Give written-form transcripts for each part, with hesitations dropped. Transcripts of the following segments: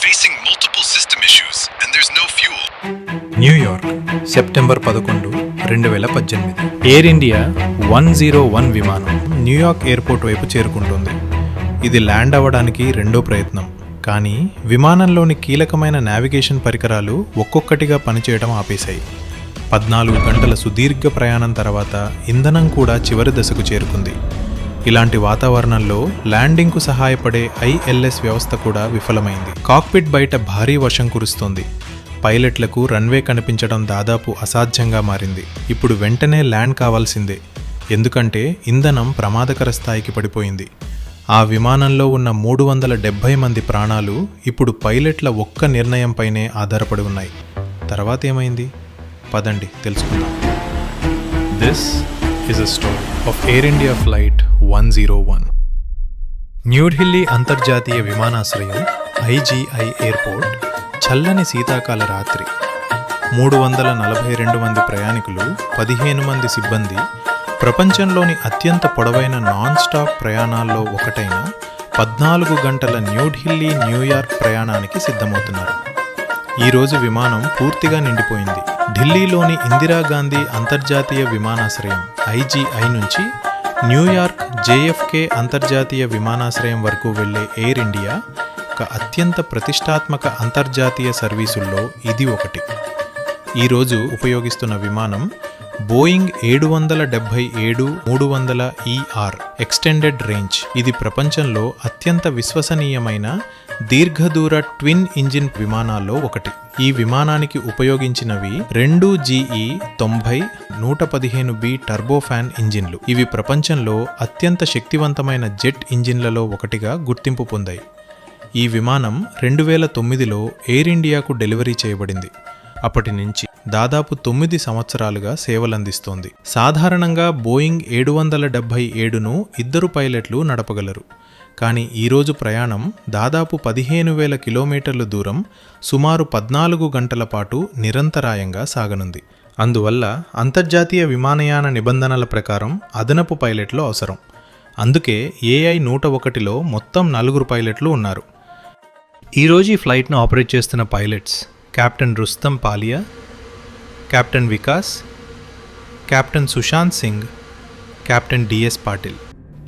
facing multiple system issues and there's no fuel. New York September 11, 2018. Air India 101 విమానం New York airport వైపు చేరుకుంటుంది. ఇది land అవ్వడానికి రెండో ప్రయత్నం. కానీ విమానంలోని కీలకమైన నావిగేషన్ పరికరాలు ఒక్కొక్కటిగా పనిచేయడం ఆపేశాయి. 14 గంటల సుదీర్ఘ ప్రయాణం తర్వాత ఇంధనం కూడా చివరి దశకు చేరుకుంది. ఇలాంటి వాతావరణంలో ల్యాండింగ్కు సహాయపడే ILS వ్యవస్థ కూడా విఫలమైంది. కాక్పిట్ బయట భారీ వర్షం కురుస్తోంది. పైలట్లకు రన్వే కనిపించడం దాదాపు అసాధ్యంగా మారింది. ఇప్పుడు వెంటనే ల్యాండ్ కావాల్సిందే, ఎందుకంటే ఇంధనం ప్రమాదకర స్థాయికి పడిపోయింది. ఆ విమానంలో ఉన్న 370 మంది ప్రాణాలు ఇప్పుడు పైలట్ల ఒక్క నిర్ణయంపైనే ఆధారపడి ఉన్నాయి. తర్వాత ఏమైంది? పదండి తెలుసుకుందాం. This is a story of air India flight 101. New Delhi అంతర్జాతీయ విమానాశ్రయం IGI ఎయిర్పోర్ట్. చల్లని శీతాకాల రాత్రి. 342 మంది ప్రయాణికులు, 15 మంది సిబ్బంది ప్రపంచంలోని అత్యంత పొడవైన నాన్ స్టాప్ ప్రయాణాల్లో ఒకటైన 14 గంటల న్యూఢిల్లీ న్యూయార్క్ ప్రయాణానికి సిద్ధమవుతున్నారు. ఈరోజు విమానం పూర్తిగా నిండిపోయింది. ఢిల్లీలోని ఇందిరాగాంధీ అంతర్జాతీయ విమానాశ్రయం IGI నుంచి న్యూయార్క్ JFK అంతర్జాతీయ విమానాశ్రయం వరకు వెళ్లే ఎయిర్ ఇండియా ఒక అత్యంత ప్రతిష్టాత్మక అంతర్జాతీయ సర్వీసుల్లో ఇది ఒకటి. ఈరోజు ఉపయోగిస్తున్న విమానం బోయింగ్ 777-300ER ఎక్స్టెండెడ్ రేంజ్. ఇది ప్రపంచంలో అత్యంత విశ్వసనీయమైన దీర్ఘదూర ట్విన్ ఇంజిన్ విమానాల్లో ఒకటి. ఈ విమానానికి ఉపయోగించినవి 2 GE 90-115B టర్బోఫాన్ ఇంజిన్లు. ఇవి ప్రపంచంలో అత్యంత శక్తివంతమైన జెట్ ఇంజిన్లలో ఒకటిగా గుర్తింపు పొందాయి. ఈ విమానం 2009లో ఎయిర్ ఇండియాకు డెలివరీ చేయబడింది. అప్పటి నుంచి దాదాపు 9 సంవత్సరాలుగా సేవలందిస్తోంది. సాధారణంగా బోయింగ్ 777ను 2 పైలట్లు నడపగలరు. కానీ ఈరోజు ప్రయాణం దాదాపు 15,000 కిలోమీటర్ల దూరం సుమారు 14 గంటల పాటు నిరంతరాయంగా సాగనుంది. అందువల్ల అంతర్జాతీయ విమానయాన నిబంధనల ప్రకారం అదనపు పైలట్లు అవసరం. అందుకే AI-101లో మొత్తం 4 పైలట్లు ఉన్నారు. ఈరోజు ఈ ఫ్లైట్ను ఆపరేట్ చేస్తున్న pilots captain Rustam Palia, captain Vikas, captain Sushant Singh, captain DS Patil.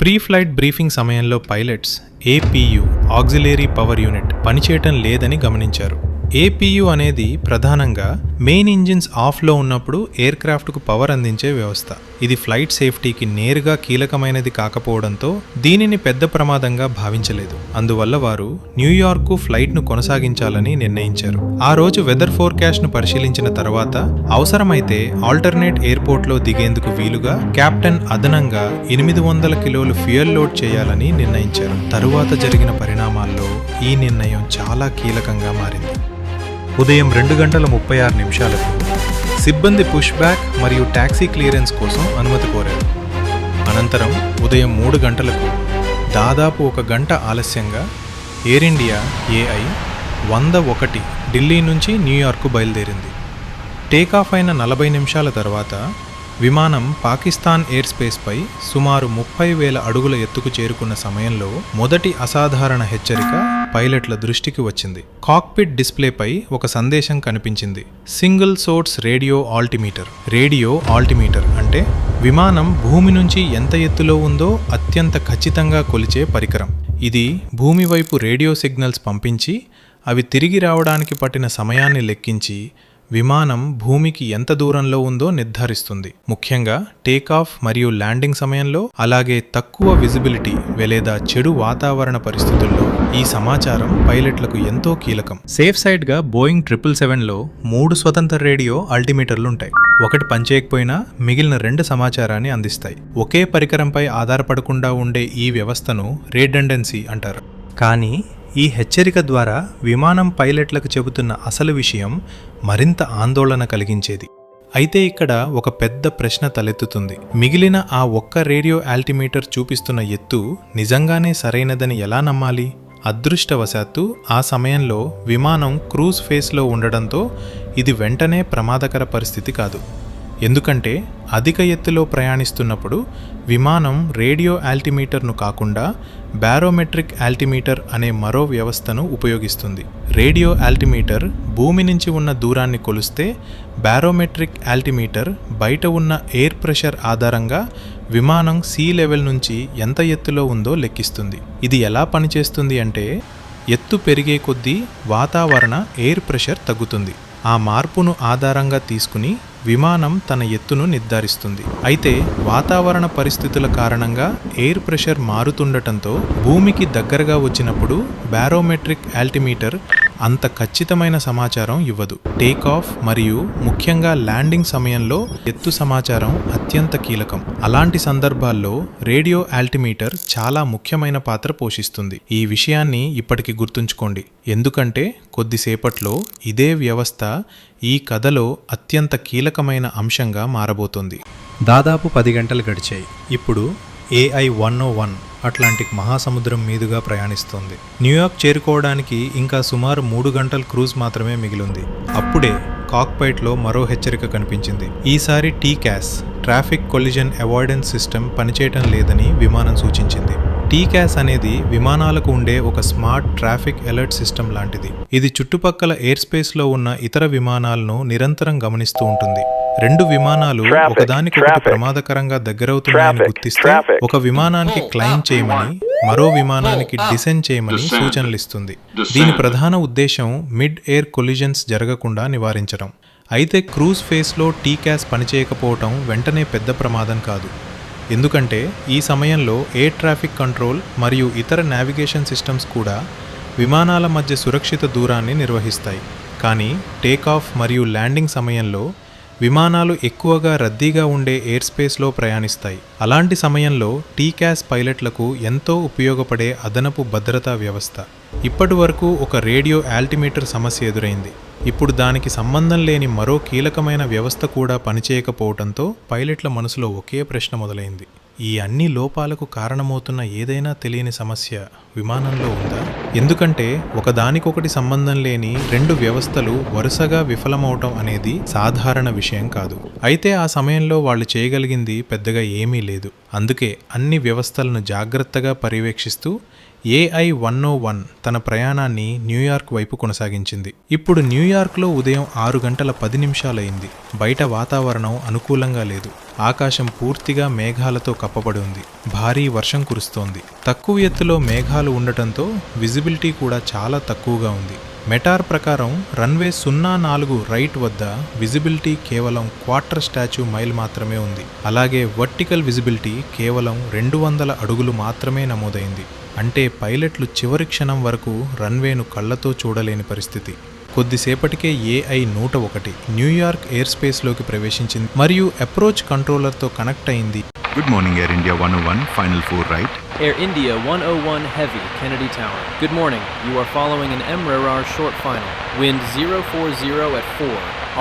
Pre flight briefing సమయంలో pilots APU auxiliary power unit పనిచేయటం లేదని గమనించారు. APU అనేది ప్రధానంగా మెయిన్ ఇంజిన్స్ ఆఫ్లో ఉన్నప్పుడు ఎయిర్ క్రాఫ్ట్కు పవర్ అందించే వ్యవస్థ. ఇది ఫ్లైట్ సేఫ్టీకి నేరుగా కీలకమైనది కాకపోవడంతో దీనిని పెద్ద ప్రమాదంగా భావించలేదు. అందువల్ల వారు న్యూయార్క్కు ఫ్లైట్ను కొనసాగించాలని నిర్ణయించారు. ఆ రోజు వెదర్ ఫోర్కాస్ట్ను పరిశీలించిన తర్వాత అవసరమైతే ఆల్టర్నేట్ ఎయిర్పోర్ట్లో దిగేందుకు వీలుగా కెప్టెన్ అదనంగా 800 కిలోలు ఫ్యూయల్ లోడ్ చేయాలని నిర్ణయించారు. తరువాత జరిగిన పరిణామాల్లో ఈ నిర్ణయం చాలా కీలకంగా మారింది. ఉదయం 2:36 సిబ్బంది పుష్ బ్యాక్ మరియు టాక్సీ క్లియరెన్స్ కోసం అనుమతి కోరారు. అనంతరం ఉదయం 3 గంటలకు దాదాపు 1 గంట ఆలస్యంగా ఎయిర్ ఇండియా AI-101 ఢిల్లీ నుంచి న్యూయార్క్కు బయలుదేరింది. టేకాఫ్ అయిన 40 నిమిషాల తర్వాత విమానం పాకిస్తాన్ ఎయిర్ స్పేస్పై సుమారు 30,000 అడుగుల ఎత్తుకు చేరుకున్న సమయంలో మొదటి అసాధారణ హెచ్చరిక పైలట్ల దృష్టికి వచ్చింది. కాక్పిట్ డిస్ప్లేపై ఒక సందేశం కనిపించింది. Single source radio altimeter. Radio altimeter అంటే విమానం భూమి నుంచి ఎంత ఎత్తులో ఉందో అత్యంత ఖచ్చితంగా కొలిచే పరికరం. ఇది భూమి వైపు రేడియో సిగ్నల్స్ పంపించి అవి తిరిగి రావడానికి పట్టిన సమయాన్ని లెక్కించి విమానం భూమికి ఎంత దూరంలో ఉందో నిర్ధారిస్తుంది. ముఖ్యంగా టేకాఫ్ మరియు ల్యాండింగ్ సమయంలో, అలాగే తక్కువ విజిబిలిటీ లేదా చెడు వాతావరణ పరిస్థితుల్లో ఈ సమాచారం పైలట్లకు ఎంతో కీలకం. సేఫ్ సైడ్గా బోయింగ్ 777లో 3 స్వతంత్ర రేడియో ఆల్టిమీటర్లుంటాయి. ఒకటి పనిచేయకపోయినా మిగిలిన 2 సమాచారాన్ని అందిస్తాయి. ఒకే పరికరంపై ఆధారపడకుండా ఉండే ఈ వ్యవస్థను రిడెండెన్సీ అంటారు. కానీ ఈ హెచ్చరిక ద్వారా విమానం పైలట్లకు చెబుతున్న అసలు విషయం మరింత ఆందోళన కలిగించేది. అయితే ఇక్కడ ఒక పెద్ద ప్రశ్న తలెత్తుతుంది. మిగిలిన ఆ ఒక్క రేడియో ఆల్టిమీటర్ చూపిస్తున్న ఎత్తు నిజంగానే సరైనదని ఎలా నమ్మాలి? అదృష్టవశాత్తు ఆ సమయంలో విమానం క్రూజ్ ఫేస్లో ఉండడంతో ఇది వెంటనే ప్రమాదకర పరిస్థితి కాదు. ఎందుకంటే అధిక ఎత్తులో ప్రయాణిస్తున్నప్పుడు విమానం రేడియో ఆల్టిమీటర్ను కాకుండా బారోమెట్రిక్ ఆల్టిమీటర్ అనే మరో వ్యవస్థను ఉపయోగిస్తుంది. రేడియో ఆల్టిమీటర్ భూమి నుంచి ఉన్న దూరాన్ని కొలిస్తే బారోమెట్రిక్ ఆల్టిమీటర్ బయట ఉన్న ఎయిర్ ప్రెషర్ ఆధారంగా విమానం సీ లెవెల్ నుంచి ఎంత ఎత్తులో ఉందో లెక్కిస్తుంది. ఇది ఎలా పనిచేస్తుంది అంటే, ఎత్తు పెరిగే కొద్దీ వాతావరణ ఎయిర్ ప్రెషర్ తగ్గుతుంది. ఆ మార్పును ఆధారంగా తీసుకుని విమానం తన ఎత్తును నిర్ధారిస్తుంది. అయితే వాతావరణ పరిస్థితుల కారణంగా ఎయిర్ ప్రెషర్ మారుతుండటంతో భూమికి దగ్గరగా వచ్చినప్పుడు బారోమెట్రిక్ ఆల్టిమీటర్ అంత ఖచ్చితమైన సమాచారం ఇవ్వదు. టేక్ ఆఫ్ మరియు ముఖ్యంగా ల్యాండింగ్ సమయంలో ఎత్తు సమాచారం అత్యంత కీలకం. అలాంటి సందర్భాల్లో రేడియో ఆల్టిమీటర్ చాలా ముఖ్యమైన పాత్ర పోషిస్తుంది. ఈ విషయాన్ని ఇప్పటికి గుర్తుంచుకోండి, ఎందుకంటే కొద్దిసేపట్లో ఇదే వ్యవస్థ ఈ కథలో అత్యంత కీలకమైన అంశంగా మారబోతోంది. దాదాపు 10 గంటలు గడిచాయి. ఇప్పుడు AI-101 అట్లాంటిక్ మహాసముద్రం మీదుగా ప్రయాణిస్తోంది. న్యూయార్క్ చేరుకోవడానికి ఇంకా సుమారు 3 గంటల క్రూజ్ మాత్రమే మిగిలింది. అప్పుడే కాక్పైట్లో మరో హెచ్చరిక కనిపించింది. ఈసారి TCAS traffic collision avoidance system పనిచేయటం లేదని విమానం సూచించింది. TCAS అనేది విమానాలకు ఉండే ఒక స్మార్ట్ ట్రాఫిక్ అలర్ట్ సిస్టమ్ లాంటిది. ఇది చుట్టుపక్కల ఎయిర్ స్పేస్లో ఉన్న ఇతర విమానాలను నిరంతరం గమనిస్తూ ఉంటుంది. 2 విమానాలు ఒకదానికొకటి ప్రమాదకరంగా దగ్గరవుతున్నాయని గుర్తిస్తే ఒక విమానానికి క్లైమ్ చేయమని, మరో విమానానికి డిసెండ్ చేయమని సూచనలిస్తుంది. దీని ప్రధాన ఉద్దేశం మిడ్ ఎయిర్ కొలిజన్స్ జరగకుండా నివారించడం. అయితే క్రూజ్ ఫేస్లో TCAS పనిచేయకపోవటం వెంటనే పెద్ద ప్రమాదం కాదు. ఎందుకంటే ఈ సమయంలో ఎయిర్ ట్రాఫిక్ కంట్రోల్ మరియు ఇతర నావిగేషన్ సిస్టమ్స్ కూడా విమానాల మధ్య సురక్షిత దూరాన్ని నిర్వహిస్తాయి. కానీ టేకాఫ్ మరియు ల్యాండింగ్ సమయంలో విమానాలు ఎక్కువగా రద్దీగా ఉండే ఎయిర్ స్పేస్లో ప్రయాణిస్తాయి. అలాంటి సమయంలో TCAS పైలట్లకు ఎంతో ఉపయోగపడే అదనపు భద్రతా వ్యవస్థ. ఇప్పటి వరకు ఒక రేడియో ఆల్టిమీటర్ సమస్య ఎదురైంది. ఇప్పుడు దానికి సంబంధం లేని మరో కీలకమైన వ్యవస్థ కూడా పనిచేయకపోవడంతో పైలట్ల మనసులో ఒకే ప్రశ్న మొదలైంది. ఈ అన్ని లోపాలకు కారణమవుతున్న ఏదైనా తెలియని సమస్య విమానంలో ఉందా? ఎందుకంటే ఒకదానికొకటి సంబంధం లేని 2 వ్యవస్థలు వరుసగా విఫలమవటం అనేది సాధారణ విషయం కాదు. అయితే ఆ సమయంలో వాళ్ళు చేయగలిగింది పెద్దగా ఏమీ లేదు. అందుకే అన్ని వ్యవస్థలను జాగ్రత్తగా పర్యవేక్షిస్తూ AI-101 తన ప్రయాణాన్ని న్యూయార్క్ వైపు కొనసాగించింది. ఇప్పుడు న్యూయార్క్లో ఉదయం 6 గంటల 10 నిమిషాలైంది. బయట వాతావరణం అనుకూలంగా లేదు. ఆకాశం పూర్తిగా మేఘాలతో కప్పబడి ఉంది. భారీ వర్షం కురుస్తోంది. తక్కువ ఎత్తులో మేఘాలు ఉండటంతో విజిబిలిటీ కూడా చాలా తక్కువగా ఉంది. మెటార్ ప్రకారం రన్వే 04 రైట్ వద్ద విజిబిలిటీ కేవలం క్వార్టర్ స్టాచ్యూ మైల్ మాత్రమే ఉంది. అలాగే వర్టికల్ విజిబిలిటీ కేవలం 200 అడుగులు మాత్రమే నమోదైంది. అంటే పైలట్లు చివరి క్షణం వరకు రన్వేను కళ్లతో చూడలేని పరిస్థితి. కొద్దిసేపటికే AI-101 న్యూయార్క్ ఎయిర్ స్పేస్లోకి ప్రవేశించింది మరియు అప్రోచ్ కంట్రోలర్తో కనెక్ట్ అయింది. Good morning, Air India 101, Final 4 right. Air India 101 Heavy, Kennedy Tower. Good morning. You are following an Embraer short final. Wind 040 at 4.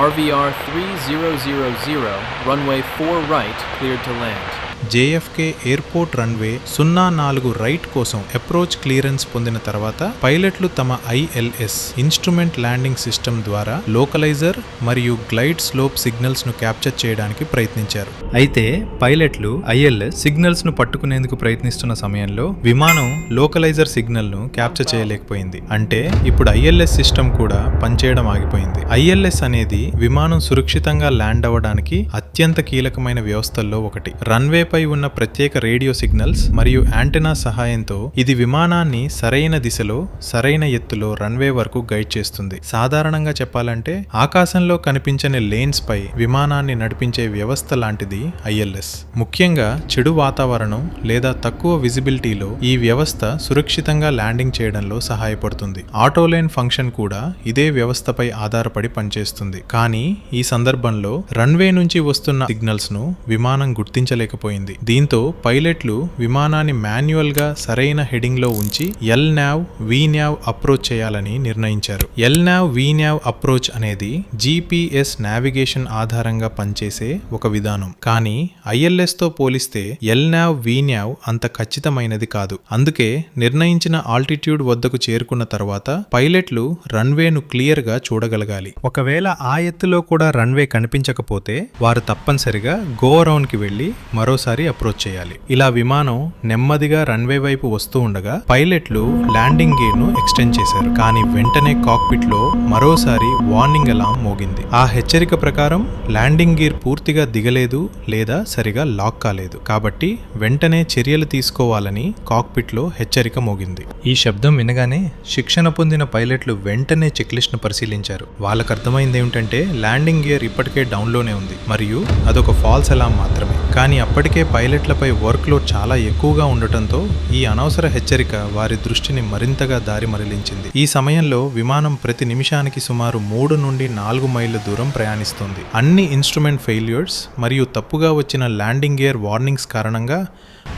RVR 3000, runway 4 right, cleared to land. JFK airport runway 04 right కోసం approach clearance పొందిన తర్వాత పైలట్లు తమ ILS instrument landing system ద్వారా లోకలైజర్ మరియు glide slope signals ను capture చేయడానికి ప్రయత్నించారు. అయితే పైలట్లు ILS సిగ్నల్స్ ను పట్టుకునేందుకు ప్రయత్నిస్తున్న సమయంలో విమానం లోకలైజర్ సిగ్నల్ ను క్యాప్చర్ చేయలేకపోయింది. అంటే ఇప్పుడు ILS సిస్టమ్ కూడా పనిచేయడం ఆగిపోయింది. ILS అనేది విమానం సురక్షితంగా ల్యాండ్ అవ్వడానికి అత్యంత కీలకమైన వ్యవస్థల్లో ఒకటి. రన్వే పై ఉన్న ప్రత్యేక రేడియో సిగ్నల్స్ మరియు యాంటెనా సహాయంతో ఇది విమానాన్ని సరైన దిశలో సరైన ఎత్తులో రన్వే వరకు గైడ్ చేస్తుంది. సాధారణంగా చెప్పాలంటే ఆకాశంలో కనిపించని లేన్స్ పై విమానాన్ని నడిపించే వ్యవస్థ లాంటిది ILS. ముఖ్యంగా చెడు వాతావరణం లేదా తక్కువ విజిబిలిటీలో ఈ వ్యవస్థ సురక్షితంగా ల్యాండింగ్ చేయడంలో సహాయపడుతుంది. ఆటోలైన్ ఫంక్షన్ కూడా ఇదే వ్యవస్థపై ఆధారపడి పనిచేస్తుంది. కానీ ఈ సందర్భంలో రన్వే నుంచి వస్తున్న సిగ్నల్స్ ను విమానం గుర్తించలేకపోయింది. దీంతో పైలట్లు విమానాన్ని మాన్యువల్ గా సరైన హెడింగ్ లో ఉంచి LNAV VNAV అప్రోచ్ చేయాలని నిర్ణయించారు. LNAV VNAV అప్రోచ్ అనేది GPS నావిగేషన్ ఆధారంగా పనిచేసే ఒక విధానం. కానీ ILS తో పోలిస్తే LNAV VNAV అంత ఖచ్చితమైనది కాదు. అందుకే నిర్ణయించిన ఆల్టిట్యూడ్ వద్దకు చేరుకున్న తర్వాత పైలట్లు రన్వేను క్లియర్ గా చూడగలగాలి. ఒకవేళ ఆ ఎత్తులో కూడా రన్వే కనిపించకపోతే వారు తప్పనిసరిగా గో అరౌండ్ కి వెళ్లి మరోసారి మరోసారి అప్రోచ్ చేయాలి. ఇలా విమానం నెమ్మదిగా రన్వే వైపు వస్తూ ఉండగా పైలట్లు ల్యాండింగ్ గేర్ ను ఎక్స్టెండ్ చేశారు. కానీ వెంటనే కాక్పిట్ లో మరోసారి వార్నింగ్ అలారం మోగింది. ఆ హెచ్చరిక ప్రకారం ల్యాండింగ్ గేర్ పూర్తిగా దిగలేదు లేదా సరిగా లాక్ కాలేదు. కాబట్టి వెంటనే చర్యలు తీసుకోవాలని కాక్పిట్ లో హెచ్చరిక మోగింది. ఈ శబ్దం వినగానే శిక్షణ పొందిన పైలట్లు వెంటనే చెక్ లిస్ట్ ను పరిశీలించారు. వాళ్ళకు అర్థమైంది ఏమిటంటే ల్యాండింగ్ గేర్ ఇప్పటికే డౌన్లోనే ఉంది మరియు అదొక ఫాల్స్ అలారం మాత్రమే. కానీ అప్పటికే పైలట్లపై వర్క్ లోడ్ చాలా ఎక్కువగా ఉండటంతో ఈ అనవసర హెచ్చరిక వారి దృష్టిని మరింతగా దారి మరలించింది. ఈ సమయంలో విమానం ప్రతి నిమిషానికి సుమారు 3 నుండి 4 మైళ్ళ దూరం ప్రయాణిస్తోంది. అన్ని ఇన్స్ట్రుమెంట్ ఫెయిల్యూర్స్ మరియు తప్పుగా వచ్చిన ల్యాండింగ్ గేర్ వార్నింగ్స్ కారణంగా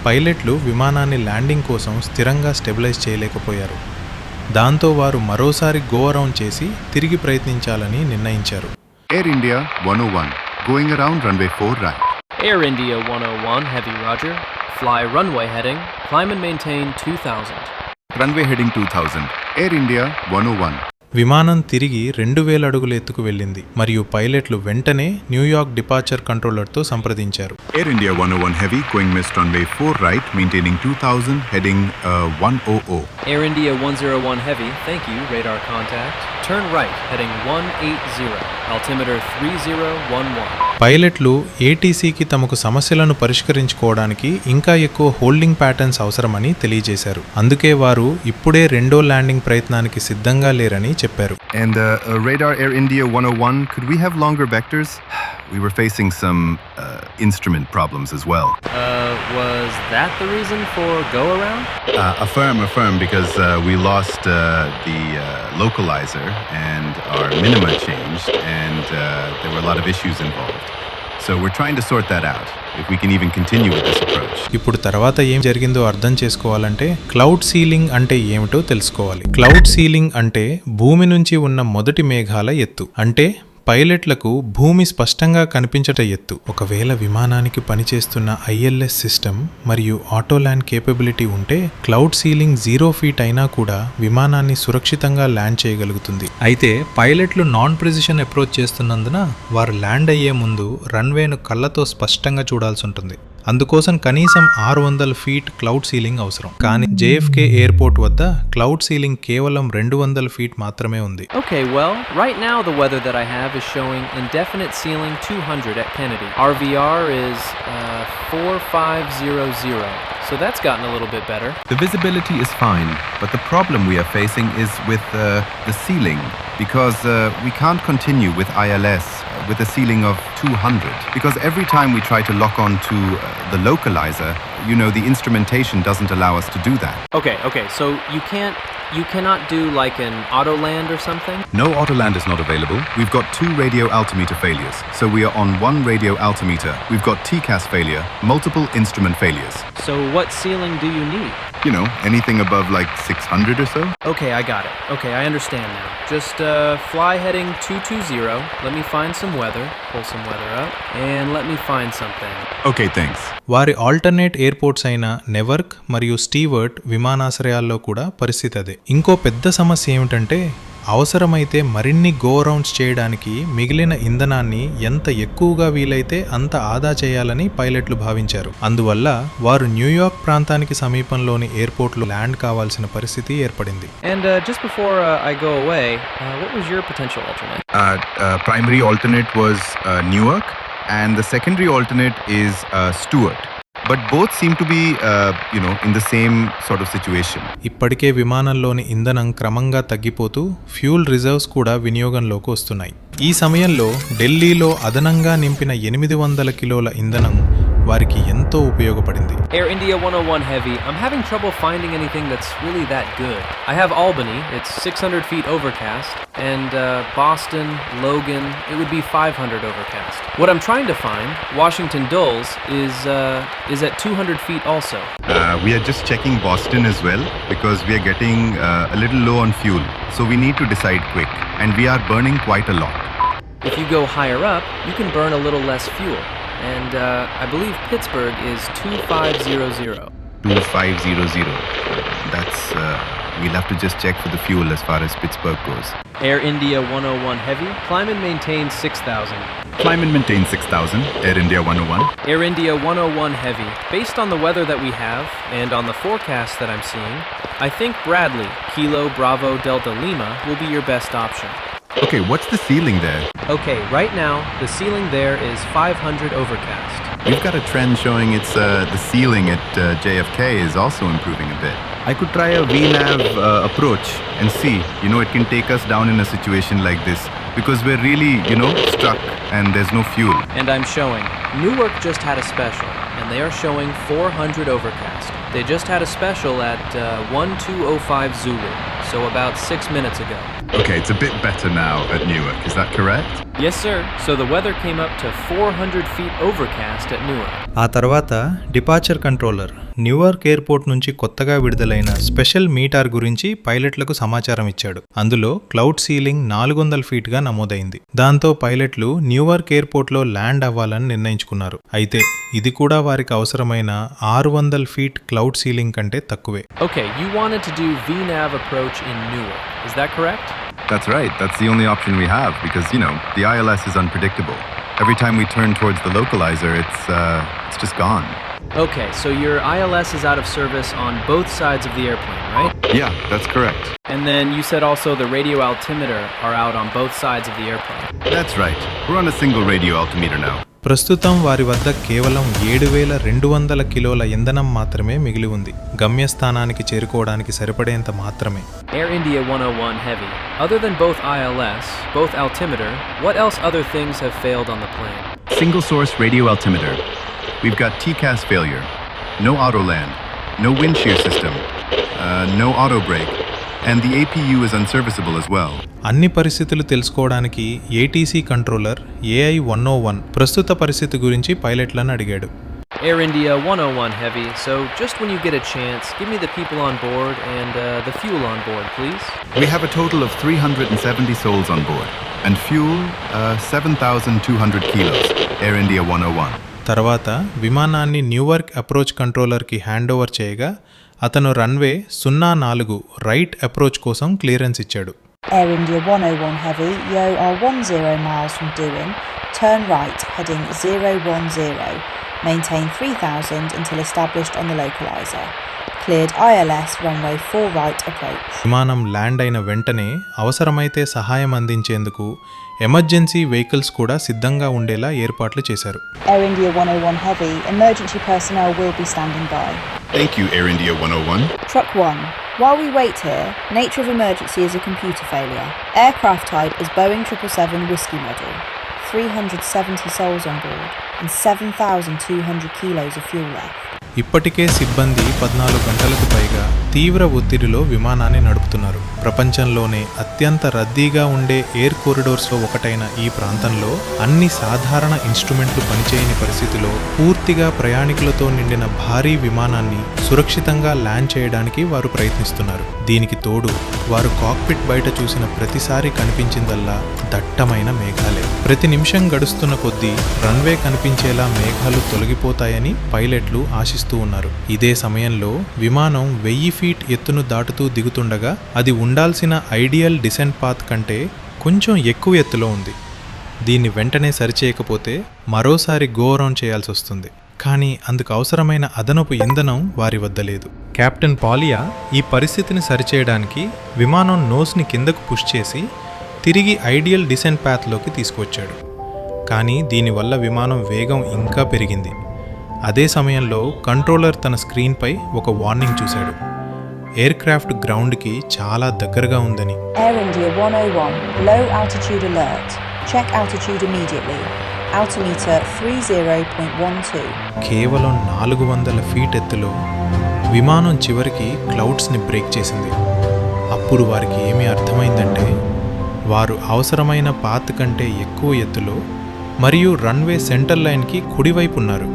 పైలట్లు విమానాన్ని ల్యాండింగ్ కోసం స్థిరంగా స్టెబిలైజ్ చేయలేకపోయారు. దాంతో వారు మరోసారి గో అరౌండ్ చేసి తిరిగి ప్రయత్నించాలని నిర్ణయించారు. Air India 101, going around runway 4 right. Air India 101 Heavy, roger. Fly runway heading, climb and maintain 2000. Runway heading 2000. Air India 101. విమానం తిరిగి 2000 అడుగుల ఎత్తుకు వెళ్ళింది మరియు పైలట్లు వెంటనే New York departure కంట్రోలర్తో సంప్రదించారు. Air India 101 Heavy, going missed runway 4 right, maintaining 2000, heading 100. Air India 101 Heavy, thank you, radar contact. Turn right, heading 180, altimeter 3011. పైలట్లు ఏటీసీకి తమకు సమస్యలను పరిష్కరించుకోవడానికి ఇంకా ఎక్కువ హోల్డింగ్ ప్యాటర్న్స్ అవసరమని తెలియజేశారు. అందుకే వారు ఇప్పుడే రెండో ల్యాండింగ్ ప్రయత్నానికి సిద్ధంగా లేరని చెప్పారు. And radar Air India 101, could we have longer vectors? We were facing some instrument problems as well. Was that the reason for go around? Affirm, because we lost the localizer and our minima changed, and there were a lot of issues involved. So we're trying to sort that out, if we can even continue with this approach. ఇప్పుడు తర్వాత ఏం జరిగిందో అర్థం చేసుకోవాలంటే cloud ceiling అంటే ఏమిటో తెలుసుకోవాలి. Cloud ceiling అంటే భూమి నుంచి ఉన్న మొదటి మేఘాల ఎత్తు. అంటే పైలట్లకు భూమి స్పష్టంగా కనిపించట ఎత్తు. ఒకవేళ విమానానికి పనిచేస్తున్న ఐఎల్ఎస్ సిస్టమ్ మరియు ఆటో ల్యాండ్ కేపబిలిటీ ఉంటే క్లౌడ్ సీలింగ్ 0 ఫీట్ అయినా కూడా విమానాన్ని సురక్షితంగా ల్యాండ్ చేయగలుగుతుంది. అయితే పైలట్లు నాన్ ప్రిసిషన్ అప్రోచ్ చేస్తున్నందున వారు ల్యాండ్ అయ్యే ముందు రన్వేను కళ్ళతో స్పష్టంగా చూడాల్సి ఉంటుంది. అందుకోసం కనీసం 600 ఫీట్ క్లౌడ్ సీలింగ్ అవసరం. కానీ జేఎఫ్కే ఎయిర్పోర్ట్ వద్ద క్లౌడ్ సీలింగ్ కేవలం 200 ఫీట్ మాత్రమే ఉంది. Okay, well, right now the weather that I have is showing indefinite ceiling 200 at Kennedy. RVR is 4500. So that's gotten a little bit better. The visibility is fine, but the problem we are facing is with the ceiling, because we can't continue with ILS with a ceiling of 200, because every time we try to lock on to the localizer, you know, the instrumentation doesn't allow us to do that. Okay, so you cannot do like an auto land or something? No autoland is not available. We've got 2 radio altimeter failures. So we are on 1 radio altimeter. We've got TCAS failure, multiple instrument failures. So what ceiling do you need? You know, anything above like 600 or so. Okay, I got it. Okay, I understand now. Just fly heading 220. Let me find some weather. Pull some weather up. And let me find something. Okay, thanks. వారి alternate airports అయిన నెవర్క్ మరియు Stewart విమానాశ్రయాల్లో కూడా పరిస్థితి అదే. ఇంకో పెద్ద సమస్య ఏమిటంటే అవసరమైతే మరిన్ని గో అరౌండ్స్ చేయడానికి మిగిలిన ఇంధనాన్ని ఎంత ఎక్కువగా వీలైతే అంత ఆదా చేయాలని పైలట్లు భావించారు. అందువల్ల వారు న్యూయార్క్ ప్రాంతానికి సమీపంలోని ఎయిర్పోర్ట్లో ల్యాండ్ కావాల్సిన పరిస్థితి ఏర్పడింది. And just before I go away, what was your potential alternate? Primary alternate was Newark, and the secondary alternate is Stewart. But both seem to be, in the same sort of situation. ఇప్పటికే విమానంలోని ఇంధనం క్రమంగా తగ్గిపోతూ fuel reserves కూడా వినియోగంలోకి వస్తున్నాయి. ఈ సమయంలో ఢిల్లీలో అదనంగా నింపిన 800 కిలోల ఇంధనం వారికి ఎంతో ఉపయోగపడింది. Air India 101 Heavy, I'm having trouble finding anything that's really that good. I have Albany, it's 600 feet overcast, and Boston, Logan, it would be 500 overcast. What I'm trying to find, Washington Dulles, is at 200 feet also. We are just checking Boston as well, because we are getting a little low on fuel. So we need to decide quick, and we are burning quite a lot. If you go higher up, you can burn a little less fuel. And I believe Pittsburgh is 2500. 2500. That's We'll have to just check for the fuel as far as Pittsburgh goes. Air India 101 Heavy, climb and maintain 6,000. Climb and maintain 6,000, Air India 101. Air India 101 Heavy, based on the weather that we have and on the forecast that I'm seeing, I think Bradley, Kilo Bravo Delta Lima, will be your best option. Okay, what's the ceiling there? Okay, right now, the ceiling there is 500 overcast. We've got a trend showing the ceiling at JFK is also improving a bit. I could try a VNAV approach and see. It can take us down in a situation like this because we're really, stuck and there's no fuel. And I'm showing. Newark just had a special, and they are showing 400 overcast. They just had a special at 1205 Zulu, so about 6 minutes ago. Okay, it's a bit better now at Newark, is that correct? Yes, sir. So the weather came up to 400 feet overcast at Newark. ఆ తర్వాత departure controller New York airport నుంచి కొత్తగా విడుదలైన special మీటార్ గురించి పైలట్లకు సమాచారం ఇచ్చాడు. అందులో cloud ceiling 400 ఫీట్గా నమోదైంది. దాంతో పైలట్లు న్యూయార్క్ ఎయిర్పోర్ట్లో ల్యాండ్ అవ్వాలని నిర్ణయించుకున్నారు. అయితే ఇది కూడా వారికి అవసరమైన 600 ఫీట్ క్లౌడ్ సీలింగ్ కంటే తక్కువే. Okay, you wanted to do VNAV approach in Newark. Is that correct? That's right. That's the only option we have because, the ILS is unpredictable. Every time we turn towards the localizer, it's just gone. Okay, so your ILS is out of service on both sides of the airplane, right? Yeah, that's correct. And then you said also the radio altimeter are out on both sides of the airplane. That's right. We're on a single radio altimeter now. ప్రస్తుతం వారి వద్ద కేవలం 7,200 కిలోల ఇంధనం మాత్రమే మిగిలి ఉంది. గమ్యస్థానానికి చేరుకోవడానికి సరిపడేంత మాత్రమే. Air India 101 Heavy. Other than both ILS, both altimeter, what else other things have failed on the plane? Single source radio altimeter. We've got TCAS failure. No auto land. No wind shear system. No auto brake. And the APU is unserviceable as well. అన్ని పరిస్థితులు తెలుసుకోవడానికి ATC controller AI-101 ప్రస్తుత పరిస్థితి గురించి పైలట్లను అడిగాడు. Air India 101 Heavy, so just when you get a chance, give me the people on board and the fuel on board, please. We have a total of 370 souls on board. And fuel, 7,200 kilos. Air India 101. తర్వాత విమానాన్ని New York approach కంట్రోలర్కి hand over చేయగా అతను runway 04 right approach కోసం clearance ఇచ్చాడు. Air India 101 Heavy, you are 10 miles from Doon, turn right heading 010, maintain 3,000 until established on the localizer. Cleared ILS runway 4 right approach. విమానం land అయిన వెంటనే అవసరమైతే సహాయం అందించేందుకు ఎమర్జెన్సీ వెహికల్స్ కూడా సిద్ధంగా ఉండేలా ఏర్పాట్లు చేశారు. Air India 101 Heavy, emergency personnel will be standing by. Thank you, Air India 101. Truck 1. While we wait here, nature of emergency is a computer failure. Aircraft type is Boeing 777 Whiskey model. 370 souls on board and 7,200 kilos of fuel left. ఇప్పటికే సిబ్బంది 14 గంటలకు పైగా తీవ్ర ఒత్తిడిలో విమానాన్ని నడుపుతున్నారు. ప్రపంచంలోనే అత్యంత రద్దీగా ఉండే ఎయిర్ కారిడోర్స్లో ఒకటైన ఈ ప్రాంతంలో అన్ని సాధారణ ఇన్స్ట్రుమెంట్లు పనిచేయని పరిస్థితిలో పూర్తిగా ప్రయాణికులతో నిండిన భారీ విమానాన్ని సురక్షితంగా ల్యాండ్ చేయడానికి వారు ప్రయత్నిస్తున్నారు. దీనికి తోడు వారు కాక్పిట్ బయట చూసిన ప్రతిసారి కనిపించిందల్లా దట్టమైన మేఘాలే. ప్రతి నిమిషం గడుస్తున్న కొద్దీ రన్వే కనిపించేలా మేఘాలు తొలగిపోతాయని పైలట్లు ఆశిస్తున్నారు. ఇదే సమయంలో విమానం 1000 ఫీట్ ఎత్తును దాటుతూ దిగుతుండగా అది ఉండాల్సిన ఐడియల్ డిసెంట్ పాత్ కంటే కొంచెం ఎక్కువ ఎత్తులో ఉంది. దీన్ని వెంటనే సరిచేయకపోతే మరోసారి గో అరౌండ్ చేయాల్సి వస్తుంది. కానీ అందుకు అవసరమైన అదనపు ఇంధనం వారి వద్ద లేదు. కెప్టెన్ పాలియా ఈ పరిస్థితిని సరిచేయడానికి విమానం నోస్ని కిందకు పుష్ చేసి తిరిగి ఐడియల్ డిసెంట్ పాత్లోకి తీసుకొచ్చాడు. కానీ దీనివల్ల విమానం వేగం ఇంకా పెరిగింది. అదే సమయంలో కంట్రోలర్ తన స్క్రీన్పై ఒక వార్నింగ్ చూశాడు. ఎయిర్క్రాఫ్ట్ గ్రౌండ్కి చాలా దగ్గరగా ఉందని. Air India 101, low altitude alert. Check altitude immediately. Altimeter 30.12. కేవలం 400 ఫీట్ ఎత్తులో విమానం చివరికి క్లౌడ్స్ని బ్రేక్ చేసింది. అప్పుడు వారికి ఏమీ అర్థమైందంటే వారు అవసరమైన పాత్ కంటే ఎక్కువ ఎత్తులో మరియు రన్వే సెంటర్ లైన్కి కుడివైపు ఉన్నారు.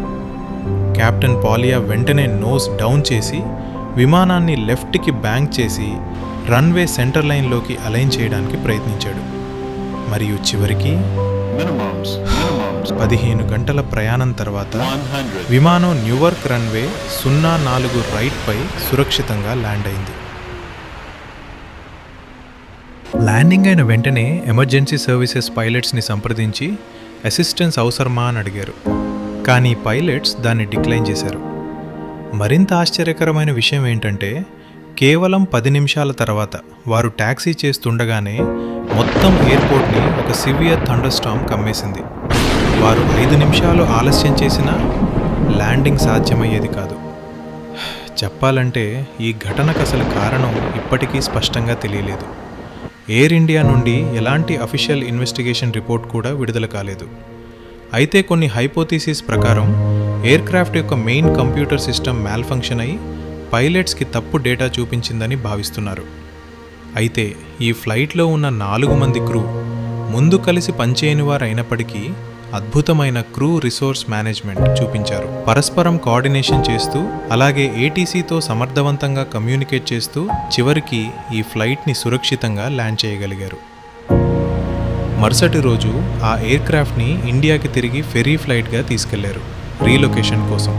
కెప్టెన్ పాలియా వెంటనే నోస్ డౌన్ చేసి విమానాన్ని లెఫ్ట్కి బ్యాంక్ చేసి రన్వే సెంటర్ లైన్లోకి అలైన్ చేయడానికి ప్రయత్నించాడు. మరియు చివరికి 15 గంటల ప్రయాణం తర్వాత విమానం న్యూయార్క్ రన్వే 04 రైట్పై సురక్షితంగా ల్యాండ్ అయింది. ల్యాండింగ్ అయిన వెంటనే ఎమర్జెన్సీ సర్వీసెస్ పైలట్స్ని సంప్రదించి అసిస్టెన్స్ అవసరమా అని అడిగారు. కానీ పైలట్స్ దాన్ని డిక్లైన్ చేశారు. మరింత ఆశ్చర్యకరమైన విషయం ఏంటంటే కేవలం 10 నిమిషాల తర్వాత వారు ట్యాక్సీ చేస్తుండగానే మొత్తం ఎయిర్పోర్ట్ని ఒక సివియర్ థండర్స్టార్మ్ కమ్మేసింది. వారు 5 నిమిషాలు ఆలస్యం చేసినా ల్యాండింగ్ సాధ్యమయ్యేది కాదు. చెప్పాలంటే ఈ ఘటనకు అసలు కారణం ఇప్పటికీ స్పష్టంగా తెలియలేదు. ఎయిర్ ఇండియా నుండి ఎలాంటి అఫీషియల్ ఇన్వెస్టిగేషన్ రిపోర్ట్ కూడా విడుదల కాలేదు. అయితే కొన్ని హైపోథీసిస్ ప్రకారం ఎయిర్క్రాఫ్ట్ యొక్క మెయిన్ కంప్యూటర్ సిస్టమ్ మ్యాల్ఫంక్షన్ అయి పైలట్స్కి తప్పు డేటా చూపించిందని భావిస్తున్నారు. అయితే ఈ ఫ్లైట్లో ఉన్న 4 మంది క్రూ ముందు కలిసి పనిచేయని వారు అయినప్పటికీ అద్భుతమైన క్రూ రిసోర్స్ మేనేజ్మెంట్ చూపించారు. పరస్పరం కోఆర్డినేషన్ చేస్తూ అలాగే ఏటీసీతో సమర్థవంతంగా కమ్యూనికేట్ చేస్తూ చివరికి ఈ ఫ్లైట్ని సురక్షితంగా ల్యాండ్ చేయగలిగారు. మరుసటి రోజు ఆ ఎయిర్క్రాఫ్ట్ని ఇండియాకి తిరిగి ఫెరీ ఫ్లైట్గా తీసుకెళ్లారు రీలొకేషన్ కోసం.